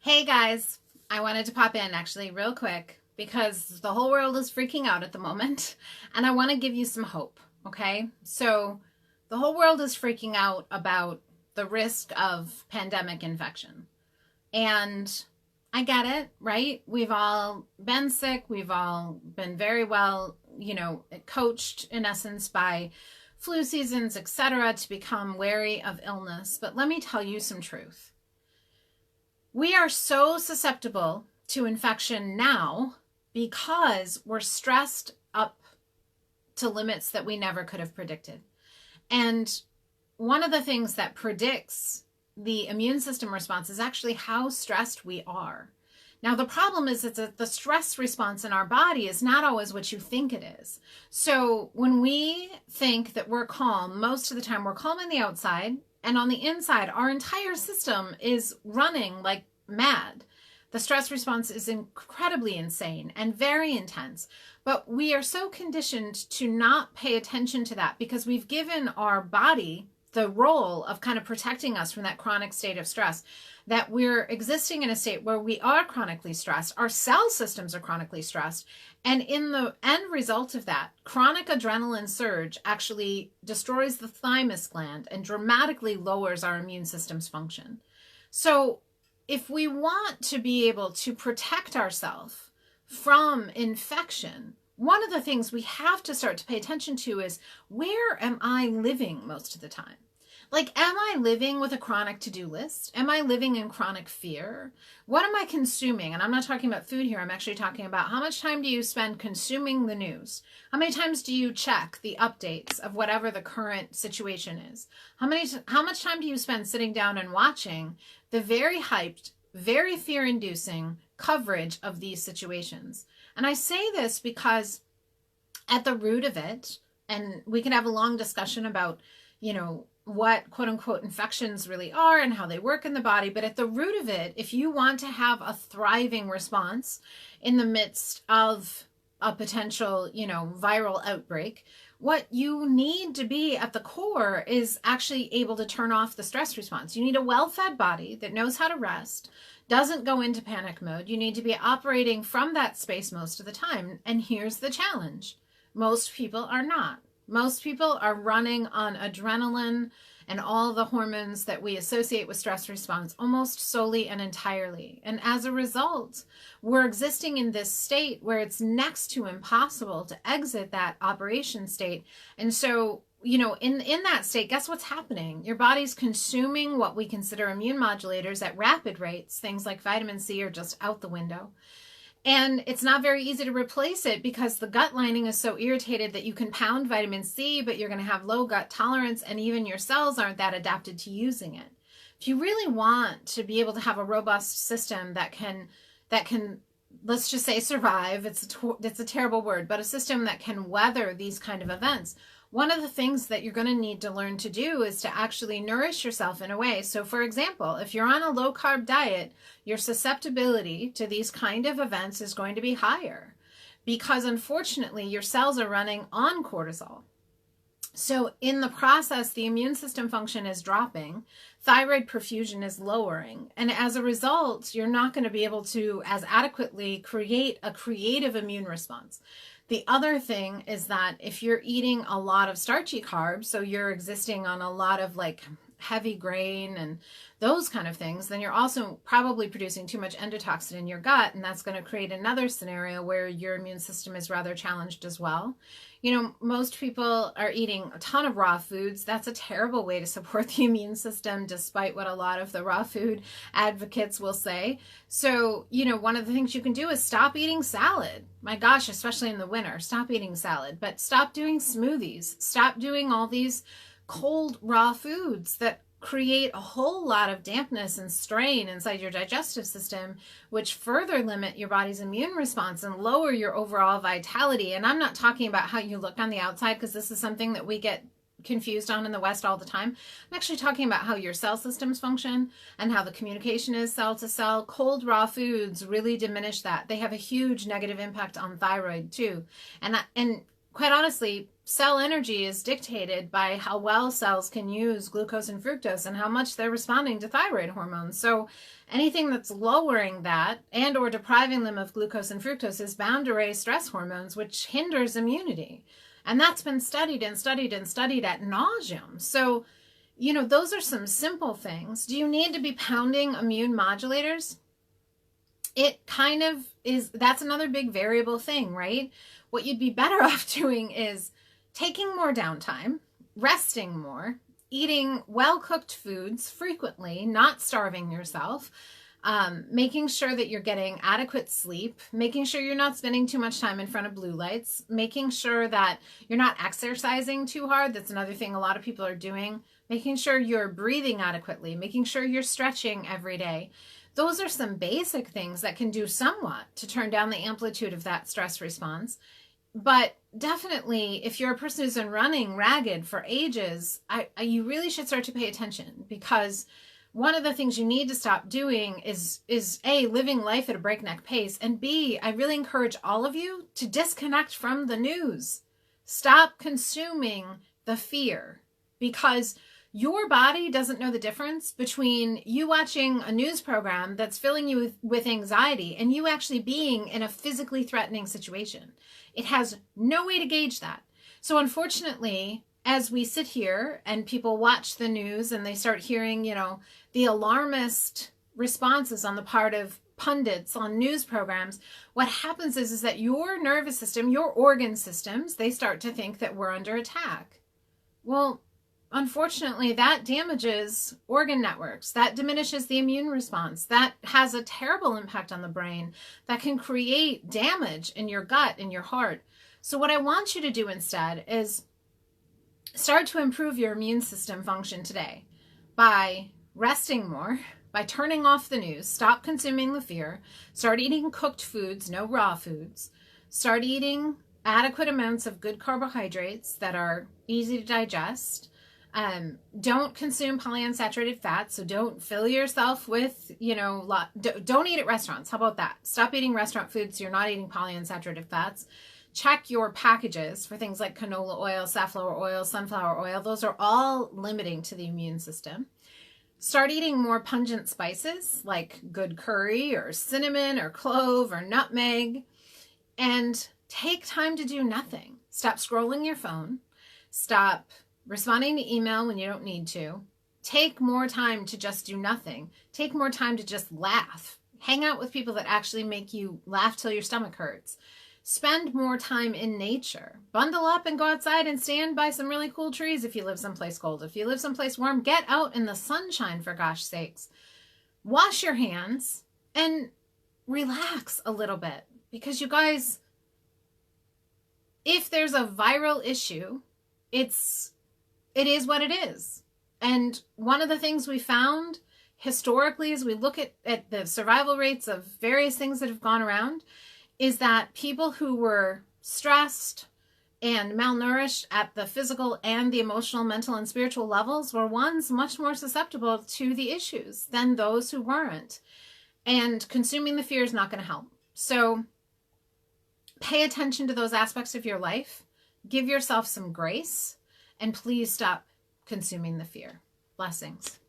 Hey guys, I wanted to pop in actually real quick because the whole world is freaking out at the moment and I want to give you some hope, okay? So, the whole world is freaking out about the risk of pandemic infection. And I get it, right? We've all been sick, we've all been very well, coached in essence by flu seasons, etc., to become wary of illness. But let me tell you some truth. We are so susceptible to infection now because we're stressed up to limits that we never could have predicted. And one of the things that predicts the immune system response is actually how stressed we are. Now, the problem is that the stress response in our body is not always what you think it is. So when we think that we're calm, most of the time we're calm on the outside, and on the inside, our entire system is running like mad. The stress response is incredibly insane and very intense. But we are so conditioned to not pay attention to that because we've given our body the role of kind of protecting us from that chronic state of stress, that we're existing in a state where we are chronically stressed. Our cell systems are chronically stressed. And in the end result of that, chronic adrenaline surge actually destroys the thymus gland and dramatically lowers our immune system's function. So if we want to be able to protect ourselves from infection, one of the things we have to start to pay attention to is, where am I living most of the time? Like, am I living with a chronic to-do list? Am I living in chronic fear? What am I consuming? And I'm not talking about food here. I'm actually talking about how much time do you spend consuming the news? How many times do you check the updates of whatever the current situation is? How much time do you spend sitting down and watching the very hyped, very fear-inducing coverage of these situations? And I say this because at the root of it, and we can have a long discussion about, what quote unquote infections really are and how they work in the body. But at the root of it, if you want to have a thriving response in the midst of a potential, viral outbreak, what you need to be at the core is actually able to turn off the stress response. You need a well-fed body that knows how to rest, doesn't go into panic mode. You need to be operating from that space most of the time. And here's the challenge. Most people are not. Most people are running on adrenaline and all the hormones that we associate with stress response almost solely and entirely. And as a result, we're existing in this state where it's next to impossible to exit that operation state. And so, in that state, guess what's happening? Your body's consuming what we consider immune modulators at rapid rates. Things like vitamin C are just out the window. And it's not very easy to replace it because the gut lining is so irritated that you can pound vitamin C, but you're going to have low gut tolerance, and even your cells aren't that adapted to using it. If you really want to be able to have a robust system that can, let's just say, survive, it's a terrible word, but a system that can weather these kind of events, one of the things that you're going to need to learn to do is to actually nourish yourself in a way. So for example, if you're on a low carb diet, your susceptibility to these kind of events is going to be higher because unfortunately your cells are running on cortisol. So in the process, the immune system function is dropping, thyroid perfusion is lowering, and as a result, you're not going to be able to as adequately create a creative immune response. The other thing is that if you're eating a lot of starchy carbs, so you're existing on a lot of like heavy grain and those kind of things, then you're also probably producing too much endotoxin in your gut, and that's going to create another scenario where your immune system is rather challenged as well. Most people are eating a ton of raw foods. That's a terrible way to support the immune system, despite what a lot of the raw food advocates will say. So, one of the things you can do is stop eating salad. My gosh, especially in the winter, stop eating salad, but stop doing smoothies. Stop doing all these cold raw foods that create a whole lot of dampness and strain inside your digestive system, which further limit your body's immune response and lower your overall vitality. And I'm not talking about how you look on the outside, because this is something that we get confused on in the West all the time. I'm actually talking about how your cell systems function and how the communication is cell to cell. Cold raw foods really diminish that. They have a huge negative impact on thyroid too. And quite honestly, cell energy is dictated by how well cells can use glucose and fructose and how much they're responding to thyroid hormones. So anything that's lowering that and or depriving them of glucose and fructose is bound to raise stress hormones, which hinders immunity. And that's been studied and studied and studied ad nauseum. So, you know, those are some simple things. Do you need to be pounding immune modulators? It kind of is. That's another big variable thing, right? What you'd be better off doing is taking more downtime, resting more, eating well-cooked foods frequently, not starving yourself, making sure that you're getting adequate sleep, making sure you're not spending too much time in front of blue lights, making sure that you're not exercising too hard. That's another thing a lot of people are doing. Making sure you're breathing adequately, making sure you're stretching every day. Those are some basic things that can do somewhat to turn down the amplitude of that stress response. But definitely, if you're a person who's been running ragged for ages, you really should start to pay attention, because one of the things you need to stop doing is A, living life at a breakneck pace, and B, I really encourage all of you to disconnect from the news. Stop consuming the fear, because your body doesn't know the difference between you watching a news program that's filling you with anxiety and you actually being in a physically threatening situation. It has no way to gauge that. So unfortunately, as we sit here and people watch the news and they start hearing, you know, the alarmist responses on the part of pundits on news programs, what happens is that your nervous system, your organ systems, they start to think that we're under attack. Well, unfortunately, that damages organ networks. That diminishes the immune response. That has a terrible impact on the brain. That can create damage in your gut, in your heart. So what I want you to do instead is start to improve your immune system function today by resting more, by turning off the news, stop consuming the fear, start eating cooked foods, no raw foods, start eating adequate amounts of good carbohydrates that are easy to digest. Don't consume polyunsaturated fats, so don't fill yourself with, you know, don't eat at restaurants. How about that? Stop eating restaurant food so you're not eating polyunsaturated fats. Check your packages for things like canola oil, safflower oil, sunflower oil. Those are all limiting to the immune system. Start eating more pungent spices like good curry or cinnamon or clove or nutmeg, and take time to do nothing. Stop scrolling your phone. Stop responding to email when you don't need to. Take more time to just do nothing. Take more time to just laugh. Hang out with people that actually make you laugh till your stomach hurts. Spend more time in nature. Bundle up and go outside and stand by some really cool trees if you live someplace cold. If you live someplace warm, get out in the sunshine, for gosh sakes. Wash your hands and relax a little bit. Because you guys, if there's a viral issue, it is what it is. And one of the things we found historically as we look at the survival rates of various things that have gone around is that people who were stressed and malnourished at the physical and the emotional, mental, and spiritual levels were ones much more susceptible to the issues than those who weren't. And consuming the fear is not going to help. So pay attention to those aspects of your life. Give yourself some grace. And please stop consuming the fear. Blessings.